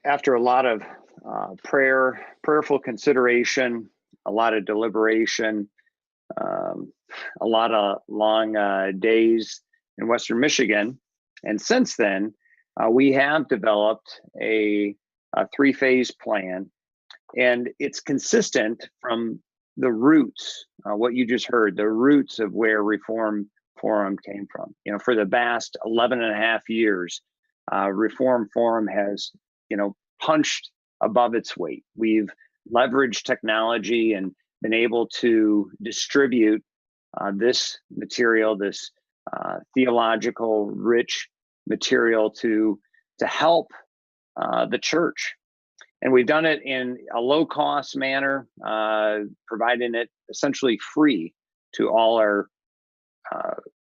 after a lot of prayerful consideration, a lot of deliberation, um, a lot of long days in Western Michigan, and since then, we have developed a three-phase plan, and it's consistent from the roots, what you just heard, the roots of where Reform Forum came from. For the past 11 and a half years, Reform Forum has, punched above its weight. We've leveraged technology and been able to distribute this material, this theological rich material to help the church. And we've done it in a low-cost manner, providing it essentially free to all our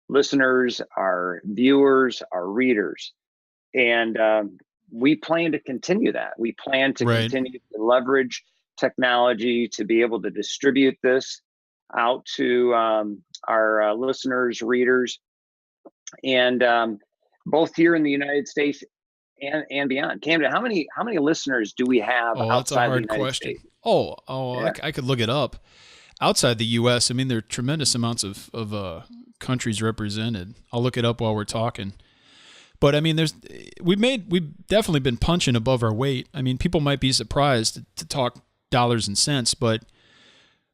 listeners, our viewers, our readers. And we plan to continue that. We plan to Right. continue to leverage technology to be able to distribute this out to our listeners, readers, and both here in the United States and beyond. Camden, how many listeners do we have Oh, that's a outside the hard United question. States? I, Yeah. I could look it up. Outside the U.S., I mean, there are tremendous amounts of countries represented. I'll look it up while we're talking. But I mean, we've definitely been punching above our weight. I mean, people might be surprised to talk dollars and cents, but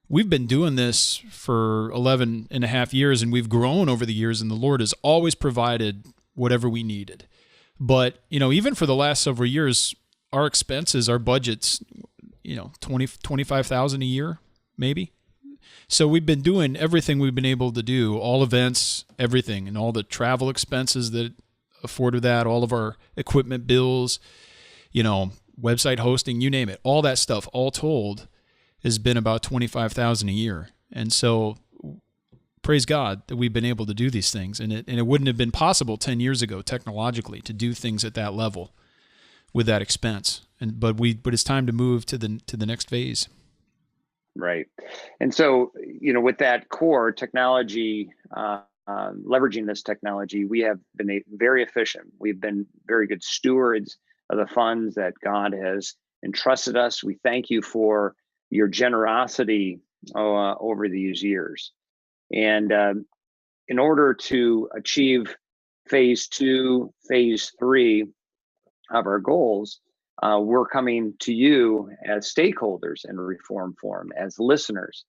we've been doing this for 11 and a half years, and we've grown over the years, and the Lord has always provided whatever we needed. But, even for the last several years, our expenses, our budgets, 25,000 a year, maybe. So we've been doing everything we've been able to do, all events, everything, and all the travel expenses that afforded that, all of our equipment bills, website hosting, you name it, all that stuff, all told, has been about 25,000 a year. And so praise God that we've been able to do these things. And it wouldn't have been possible 10 years ago, technologically, to do things at that level with that expense. But it's time to move to the next phase. Right. And so, with that core technology, leveraging this technology, we have been very efficient. We've been very good stewards of the funds that God has entrusted us. We thank you for your generosity over these years. And in order to achieve phase 2, phase 3 of our goals, we're coming to you as stakeholders in Reform Forum, as listeners,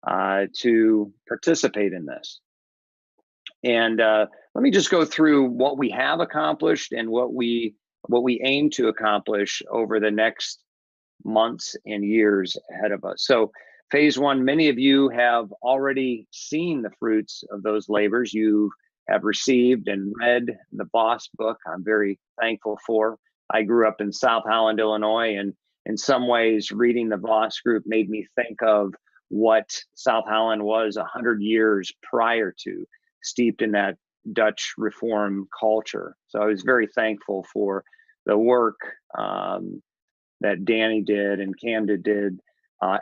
to participate in this. And let me just go through what we have accomplished and what we aim to accomplish over the next months and years ahead of us. So phase 1, many of you have already seen the fruits of those labors. You have received and read the Voss book. I'm very thankful for. I grew up in South Holland, Illinois, and in some ways reading the Voss group made me think of what South Holland was 100 years prior to, steeped in that Dutch Reform culture. So I was very thankful for the work that Danny did and Camden did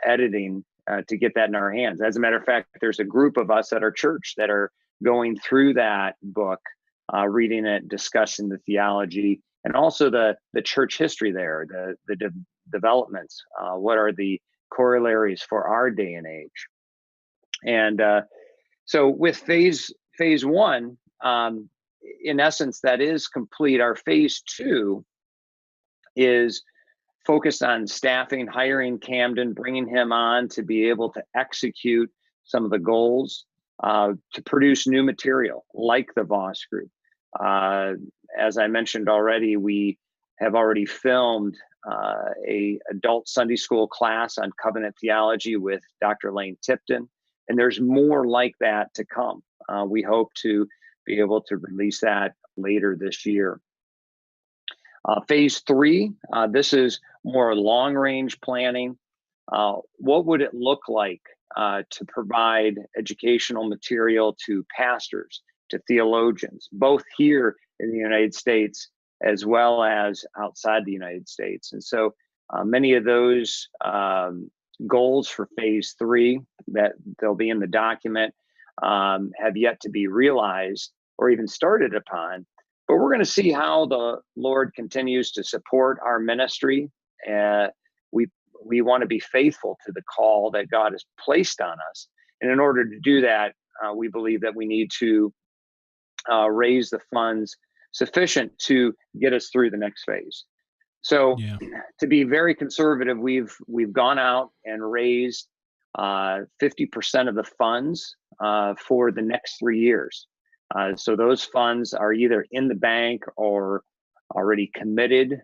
editing to get that in our hands. As a matter of fact, there's a group of us at our church that are going through that book, reading it, discussing the theology, and also the church history there, the developments. What are the corollaries for our day and age? And so with phase 1, in essence, that is complete. Our phase 2 is focused on staffing, hiring Camden, bringing him on to be able to execute some of the goals, to produce new material like the Voss Group. As I mentioned already, we have already filmed a adult Sunday school class on covenant theology with Dr. Lane Tipton, and there's more like that to come. We hope to be able to release that later this year. Phase 3, this is more long-range planning. What would it look like to provide educational material to pastors, to theologians, both here in the United States as well as outside the United States? And so many of those goals for phase 3 that they'll be in the document have yet to be realized or even started upon. But we're going to see how the Lord continues to support our ministry. Uh, we we want to be faithful to the call that God has placed on us, and in order to do that, we believe that we need to raise the funds sufficient to get us through the next phase. So, Yeah. to be very conservative, we've gone out and raised 50% of the funds for the next 3 years. So those funds are either in the bank or already committed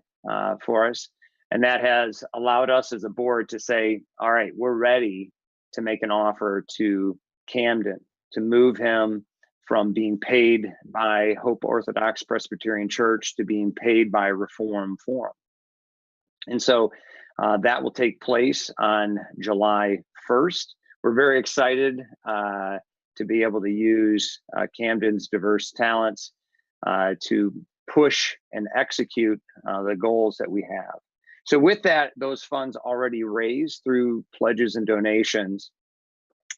for us, and that has allowed us as a board to say, "All right, we're ready to make an offer to Camden to move him from being paid by Hope Orthodox Presbyterian Church to being paid by Reform Forum." And so that will take place on July 1st. We're very excited to be able to use Camden's diverse talents to push and execute the goals that we have. So with that, those funds already raised through pledges and donations,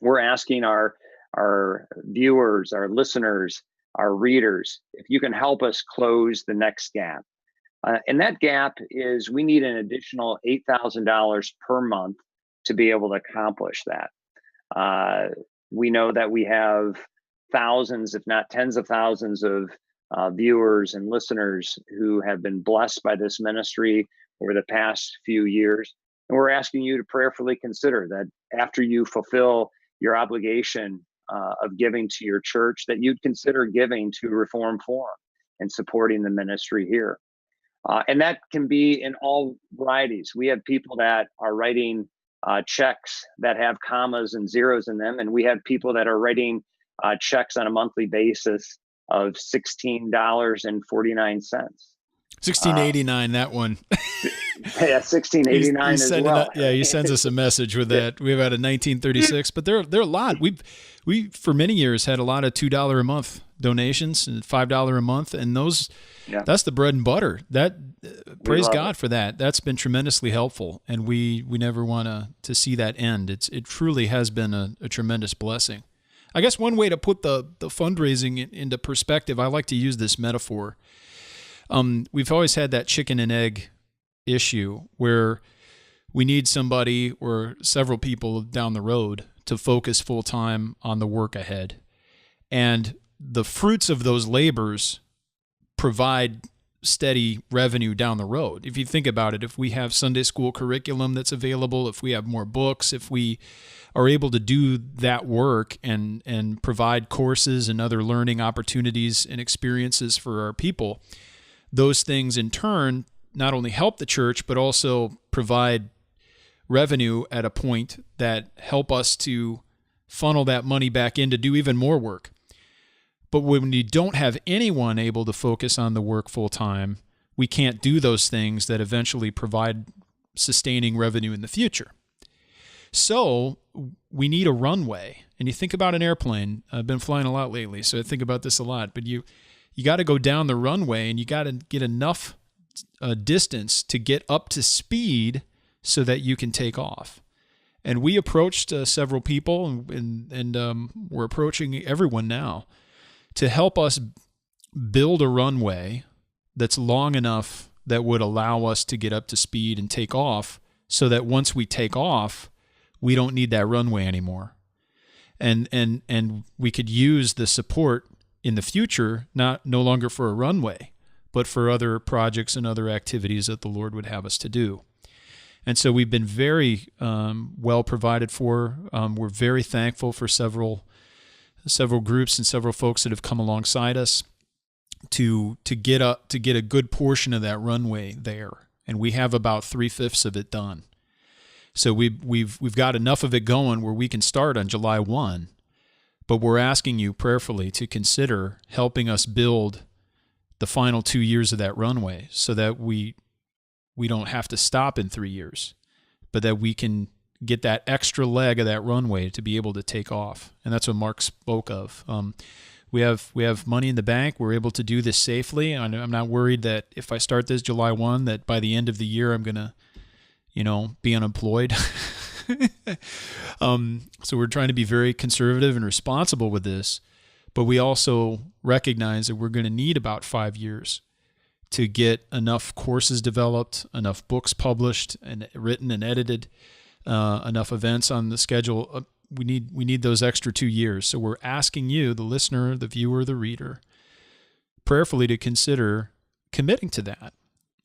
we're asking our viewers, our listeners, our readers, if you can help us close the next gap. And that gap is we need an additional $8,000 per month to be able to accomplish that. We know that we have thousands, if not tens of thousands of viewers and listeners who have been blessed by this ministry over the past few years. And we're asking you to prayerfully consider that after you fulfill your obligation of giving to your church, that you'd consider giving to Reform Forum and supporting the ministry here. And that can be in all varieties. We have people that are writing checks that have commas and zeros in them, and we have people that are writing checks on a monthly basis of $16.49. $16.89, that one. Yeah, $16.89 as well. He sends us a message with that. We've had a 1936, but there are a lot. We for many years had a lot of $2 a month donations and $5 a month, and those that's the bread and butter. That praise God for that. That's been tremendously helpful, and we never want to see that end. It truly has been a tremendous blessing. I guess one way to put the fundraising into perspective, I like to use this metaphor. We've always had that chicken and egg issue where we need somebody or several people down the road to focus full time on the work ahead. And the fruits of those labors provide steady revenue down the road. If you think about it, if we have Sunday school curriculum that's available, if we have more books, if we are able to do that work and provide courses and other learning opportunities and experiences for our people, those things in turn not only help the church, but also provide revenue at a point that help us to funnel that money back in to do even more work. But when you don't have anyone able to focus on the work full time, we can't do those things that eventually provide sustaining revenue in the future. So we need a runway. And you think about an airplane. I've been flying a lot lately, so I think about this a lot. But you got to go down the runway, and you got to get enough distance to get up to speed so that you can take off. And we approached several people, and we're approaching everyone now to help us build a runway that's long enough that would allow us to get up to speed and take off, so that once we take off, we don't need that runway anymore. And we could use the support in the future, no longer for a runway, but for other projects and other activities that the Lord would have us to do. And so we've been very well provided for. We're very thankful for several groups and several folks that have come alongside us to get a good portion of that runway there. And we have about 3/5 of it done. So we've got enough of it going where we can start on July 1. But we're asking you prayerfully to consider helping us build the final 2 years of that runway, so that we don't have to stop in 3 years, but that we can get that extra leg of that runway to be able to take off. And that's what Mark spoke of. We have money in the bank. We're able to do this safely. I'm not worried that if I start this July 1, that by the end of the year I'm going to, be unemployed. So we're trying to be very conservative and responsible with this. but we also recognize that we're going to need about 5 years to get enough courses developed, enough books published and written and edited, enough events on the schedule. We need those extra 2 years. So we're asking you, the listener, the viewer, the reader, prayerfully to consider committing to that.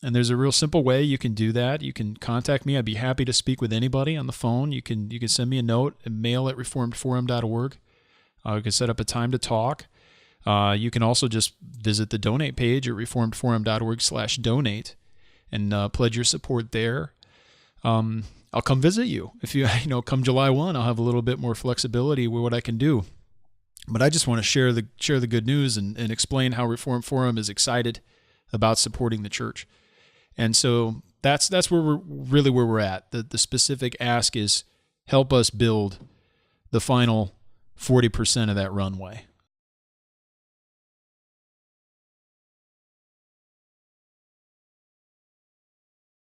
And there's a real simple way you can do that. You can contact me. I'd be happy to speak with anybody on the phone. You can send me a note and mail at reformedforum.org. You can set up a time to talk. You can also just visit the donate page at reformedforum.org/donate and pledge your support there. I'll come visit you. If you come July 1, I'll have a little bit more flexibility with what I can do. But I just want to share the good news and explain how Reformed Forum is excited about supporting the church. And so that's where we're at. The specific ask is help us build the final 40% of that runway.